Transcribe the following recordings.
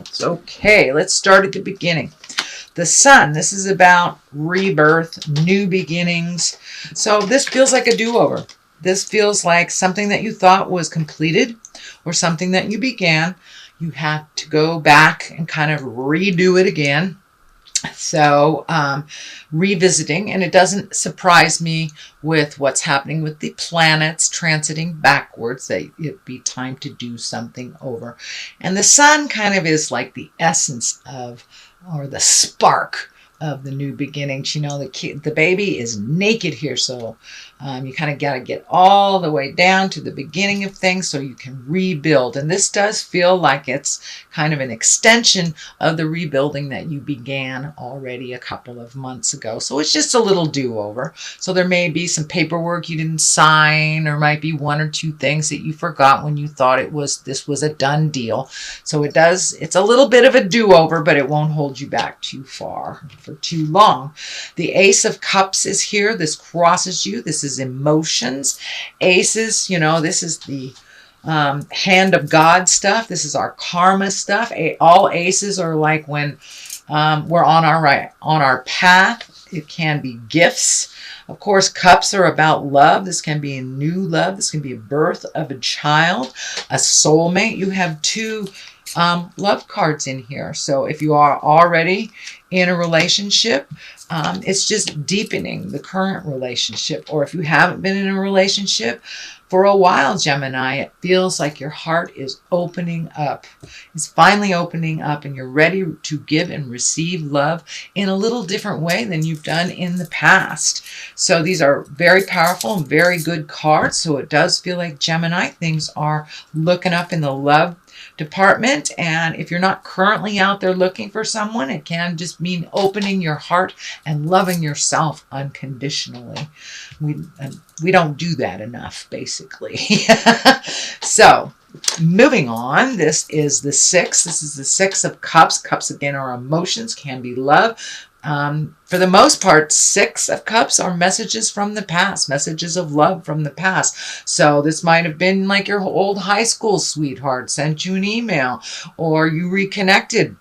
cards. Okay, let's start at the beginning. The Sun, this is about rebirth, new beginnings. So this feels like a do-over. This feels like something that you thought was completed or something that you began. You have to go back and kind of redo it again. So revisiting, and it doesn't surprise me with what's happening with the planets transiting backwards that it'd be time to do something over. And the Sun kind of is like the essence of, or the spark of the new beginnings. You know, the baby is naked here, so you kind of got to get all the way down to the beginning of things so you can rebuild. And this does feel like it's kind of an extension of the rebuilding that you began already a couple of months ago. So it's just a little do-over. So there may be some paperwork you didn't sign, or might be one or two things that you forgot when you thought this was a done deal. So it's a little bit of a do-over, but it won't hold you back too far for too long. The Ace of Cups is here. This crosses you. This is emotions. Aces, you know, this is the hand of God stuff. This is our karma stuff. All aces are like when we're on our path. It can be gifts. Of course, cups are about love. This can be a new love. This can be a birth of a child, a soulmate. You have two love cards in here. So if you are already in a relationship, it's just deepening the current relationship. Or if you haven't been in a relationship for a while, Gemini, it feels like your heart is opening up. It's finally opening up, and you're ready to give and receive love in a little different way than you've done in the past. So these are very powerful and very good cards. So it does feel like, Gemini, things are looking up in the love department. And if you're not currently out there looking for someone, it can just mean opening your heart and loving yourself unconditionally. We don't do that enough, basically. So moving on, this is the Six. This is the Six of Cups. Cups, again, are emotions, can be love. For the most part, Six of Cups are messages from the past, messages of love from the past. So this might have been like your old high school sweetheart sent you an email, or you reconnected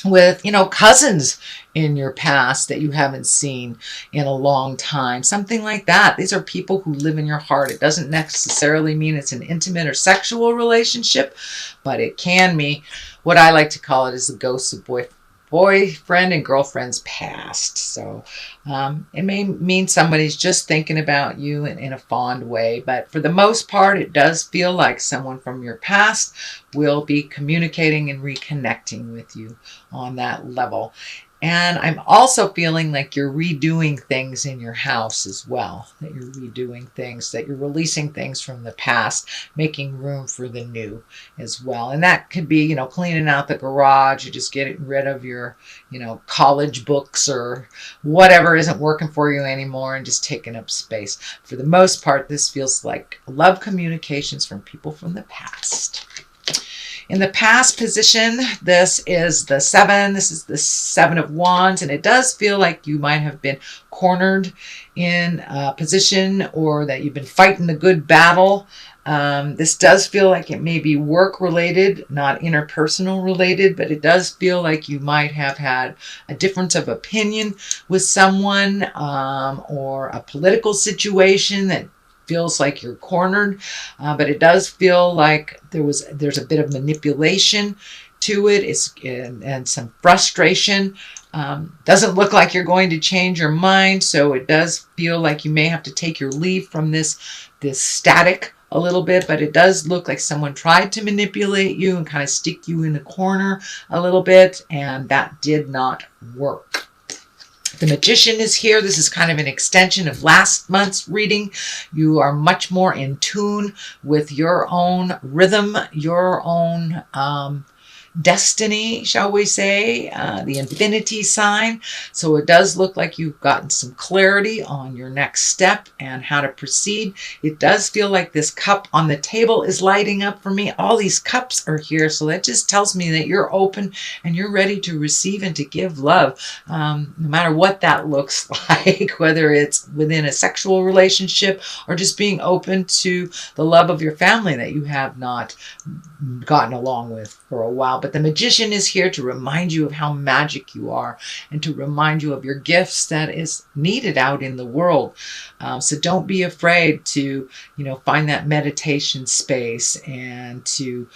with, cousins in your past that you haven't seen in a long time. Something like that. These are people who live in your heart. It doesn't necessarily mean it's an intimate or sexual relationship, but it can be, what I like to call it, is the ghosts of boyfriend and girlfriend's past. So it may mean somebody's just thinking about you in a fond way, but for the most part, it does feel like someone from your past will be communicating and reconnecting with you on that level. And I'm also feeling like you're redoing things in your house as well, that you're redoing things, that you're releasing things from the past, making room for the new as well. And that could be, cleaning out the garage, or just getting rid of your, college books or whatever isn't working for you anymore and just taking up space. For the most part, this feels like love communications from people from the past. In the past position, this is the Seven. This is the Seven of Wands, and it does feel like you might have been cornered in a position, or that you've been fighting a good battle. This does feel like it may be work related, not interpersonal related, but it does feel like you might have had a difference of opinion with someone, or a political situation that feels like you're cornered, but it does feel like there's a bit of manipulation to it, and some frustration. Doesn't look like you're going to change your mind, so it does feel like you may have to take your leave from this static a little bit, but it does look like someone tried to manipulate you and kind of stick you in the corner a little bit, and that did not work. The Magician is here. This is kind of an extension of last month's reading. You are much more in tune with your own rhythm, your own destiny, shall we say, the infinity sign. So it does look like you've gotten some clarity on your next step and how to proceed. It does feel like this cup on the table is lighting up for me. All these cups are here, so that just tells me that you're open and you're ready to receive and to give love, no matter what that looks like, whether it's within a sexual relationship or just being open to the love of your family that you have not gotten along with for a while. But the Magician is here to remind you of how magic you are and to remind you of your gifts that is needed out in the world. So don't be afraid to, find that meditation space and to,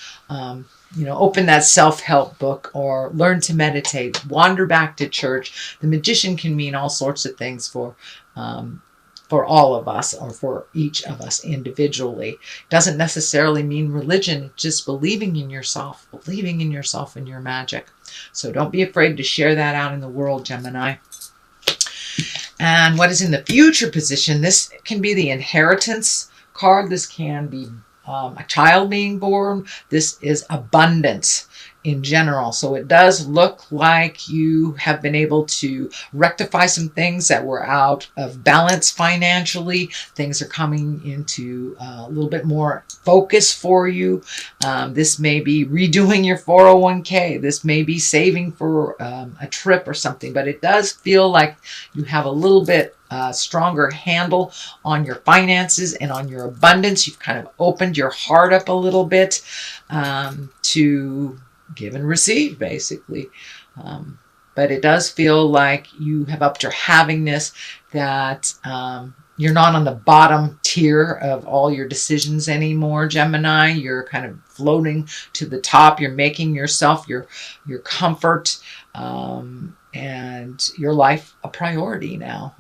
open that self-help book or learn to meditate, wander back to church. The Magician can mean all sorts of things for all of us or for each of us individually. It doesn't necessarily mean religion. It's just believing in yourself and your magic. So don't be afraid to share that out in the world, Gemini. And what is in the future position? This can be the inheritance card. This can be a child being born. This is abundance in general. So it does look like you have been able to rectify some things that were out of balance financially. Things are coming into a little bit more focus for you. This may be redoing your 401k. This may be saving for a trip or something, but it does feel like you have a little bit stronger handle on your finances and on your abundance. You've kind of opened your heart up a little bit to give and receive, basically. But it does feel like you have upped your havingness, that you're not on the bottom tier of all your decisions anymore, Gemini. You're kind of floating to the top. You're making yourself, your comfort, and your life a priority now.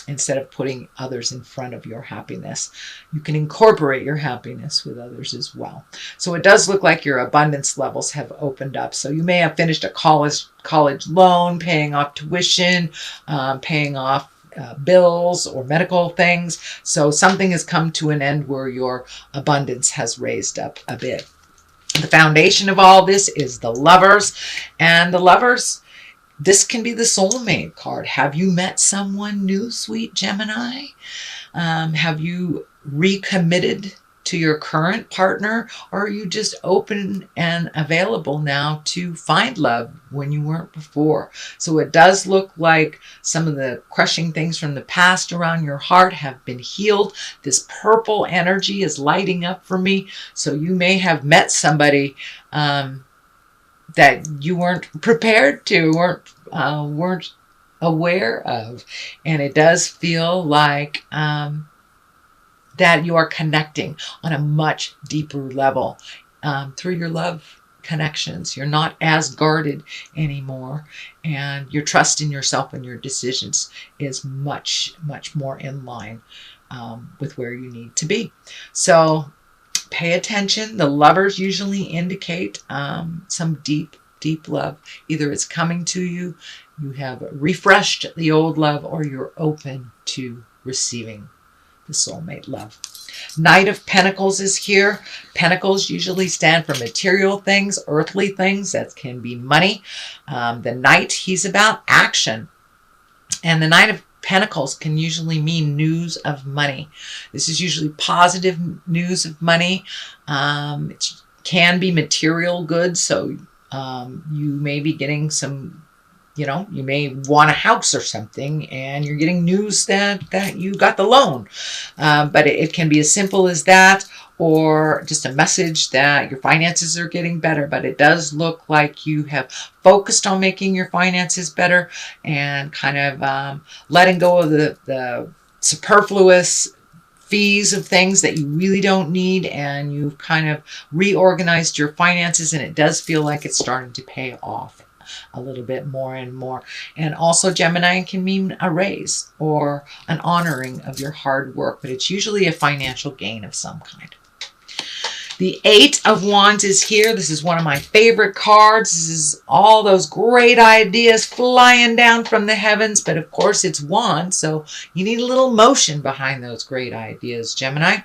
Instead of putting others in front of your happiness, you can incorporate your happiness with others as well. So it does look like your abundance levels have opened up. So you may have finished a college loan, paying off tuition, paying off bills or medical things. So something has come to an end where your abundance has raised up a bit. The foundation of all this is the Lovers, and the Lovers, this can be the soulmate card. Have you met someone new, sweet Gemini? Have you recommitted to your current partner, or are you just open and available now to find love when you weren't before? So it does look like some of the crushing things from the past around your heart have been healed. This purple energy is lighting up for me. So you may have met somebody that you weren't prepared to, weren't aware of. And it does feel like that you are connecting on a much deeper level through your love connections. You're not as guarded anymore, and your trust in yourself and your decisions is much, much more in line with where you need to be. So pay attention. The Lovers usually indicate some deep, deep love. Either it's coming to you, you have refreshed the old love, or you're open to receiving the soulmate love. Knight of Pentacles is here. Pentacles usually stand for material things, earthly things. That can be money. The Knight, he's about action. And the Knight of Pentacles can usually mean news of money. This is usually positive news of money. It can be material goods. So you may be getting some, you may want a house or something, and you're getting news that you got the loan. But it can be as simple as that, or just a message that your finances are getting better. But it does look like you have focused on making your finances better and kind of letting go of the superfluous fees of things that you really don't need, and you've kind of reorganized your finances, and it does feel like it's starting to pay off a little bit more and more. And also, Gemini can mean a raise or an honoring of your hard work, but it's usually a financial gain of some kind. The Eight of Wands is here. This is one of my favorite cards. This is all those great ideas flying down from the heavens, but of course it's wands, so you need a little motion behind those great ideas, Gemini.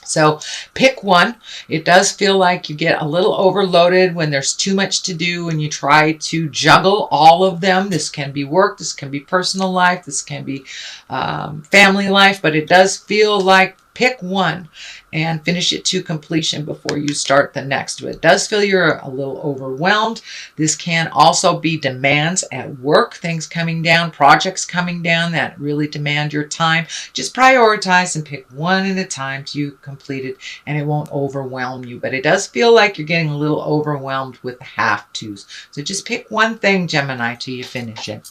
So pick one. It does feel like you get a little overloaded when there's too much to do and you try to juggle all of them. This can be work, this can be personal life, this can be family life, but it does feel like pick one and finish it to completion before you start the next. But it does feel you're a little overwhelmed. This can also be demands at work, things coming down, projects coming down that really demand your time. Just prioritize and pick one at a time till you complete it, and it won't overwhelm you. But it does feel like you're getting a little overwhelmed with the have-tos. So just pick one thing, Gemini, till you finish it.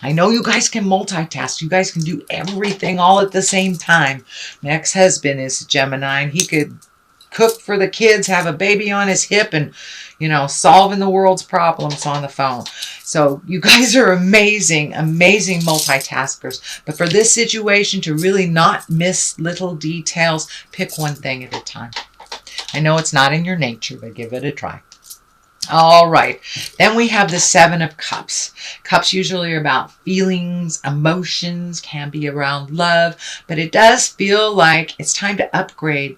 I know you guys can multitask. You guys can do everything all at the same time. My ex-husband is a Gemini, and he could cook for the kids, have a baby on his hip, and, you know, solving the world's problems on the phone. So you guys are amazing, amazing multitaskers. But for this situation, to really not miss little details, pick one thing at a time. I know it's not in your nature, but give it a try. All right, then we have the Seven of Cups. Cups usually are about feelings, emotions, can be around love, but it does feel like it's time to upgrade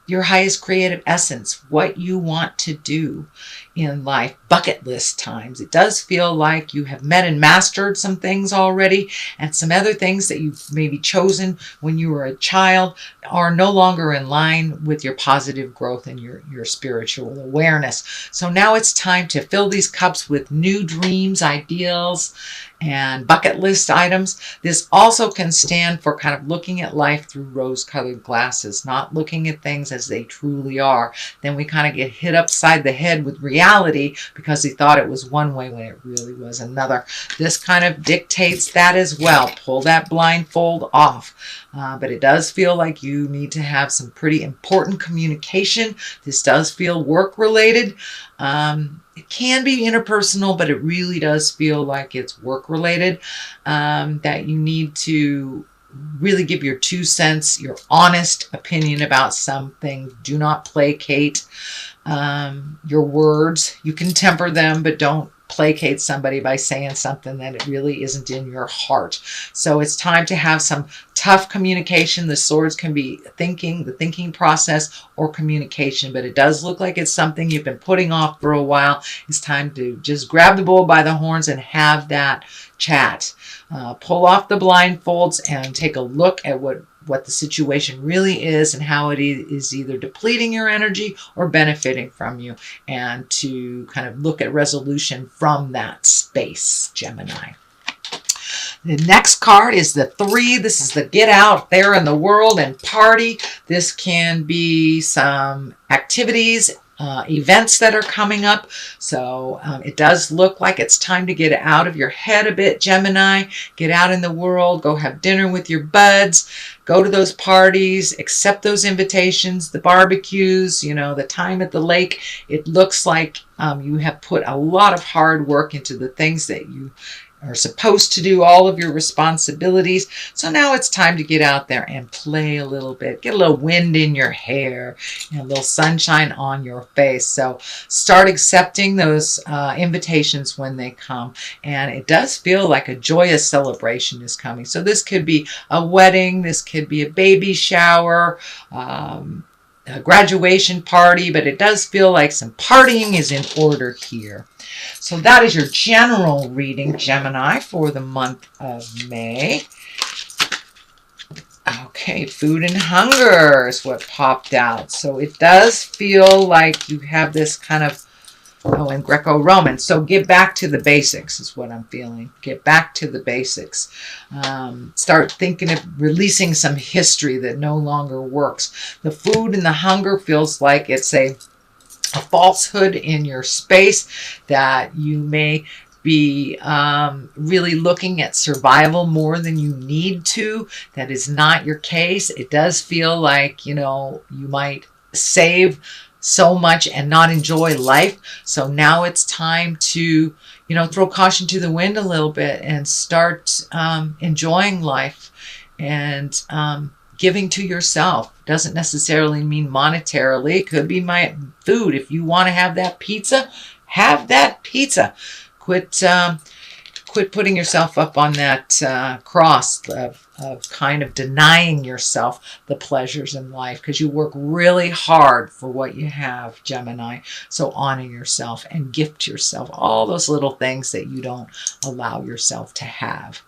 your highest creative essence, what you want to do in life, bucket list times. It does feel like you have met and mastered some things already, and some other things that you've maybe chosen when you were a child are no longer in line with your positive growth and your spiritual awareness. So now it's time to fill these cups with new dreams, ideals, and bucket list items. This also can stand for kind of looking at life through rose-colored glasses, not looking at things as they truly are. Then we kind of get hit upside the head with reality because we thought it was one way when it really was another. This kind of dictates that as well. Pull that blindfold off. But it does feel like you need to have some pretty important communication. This does feel work-related. It can be interpersonal, but it really does feel like it's work-related, that you need to really give your 2 cents, your honest opinion about something. Do not placate your words. You can temper them, but don't placate somebody by saying something that it really isn't in your heart. So it's time to have some tough communication. The swords can be thinking, the thinking process, or communication, but it does look like it's something you've been putting off for a while. It's time to just grab the bull by the horns and have that chat. Pull off the blindfolds and take a look at what the situation really is and how it is either depleting your energy or benefiting from you, and to kind of look at resolution from that space, Gemini. The next card is the 3. This is the get out there in the world and party. This can be some activities, events that are coming up. So it does look like it's time to get out of your head a bit, Gemini. Get out in the world, go have dinner with your buds, go to those parties, accept those invitations, the barbecues, you know, the time at the lake. It looks like you have put a lot of hard work into the things that you are supposed to do, all of your responsibilities. So now it's time to get out there and play a little bit, get a little wind in your hair and a little sunshine on your face. So start accepting those invitations when they come. And it does feel like a joyous celebration is coming. So this could be a wedding, this could be a baby shower, a graduation party, but it does feel like some partying is in order here. So that is your general reading, Gemini, for the month of May. Okay, food and hunger is what popped out. So it does feel like you have this kind of, in Greco-Roman. So get back to the basics is what I'm feeling. Get back to the basics. Start thinking of releasing some history that no longer works. The food and the hunger feels like it's a falsehood in your space, that you may be really looking at survival more than you need to. That is not your case. It does feel like, you know, you might save so much and not enjoy life. So now it's time to, you know, throw caution to the wind a little bit and start enjoying life and giving to yourself. Doesn't necessarily mean monetarily. It could be my food. If you want to have that pizza, have that pizza. Quit putting yourself up on that cross of kind of denying yourself the pleasures in life, because you work really hard for what you have, Gemini. So honor yourself and gift yourself all those little things that you don't allow yourself to have.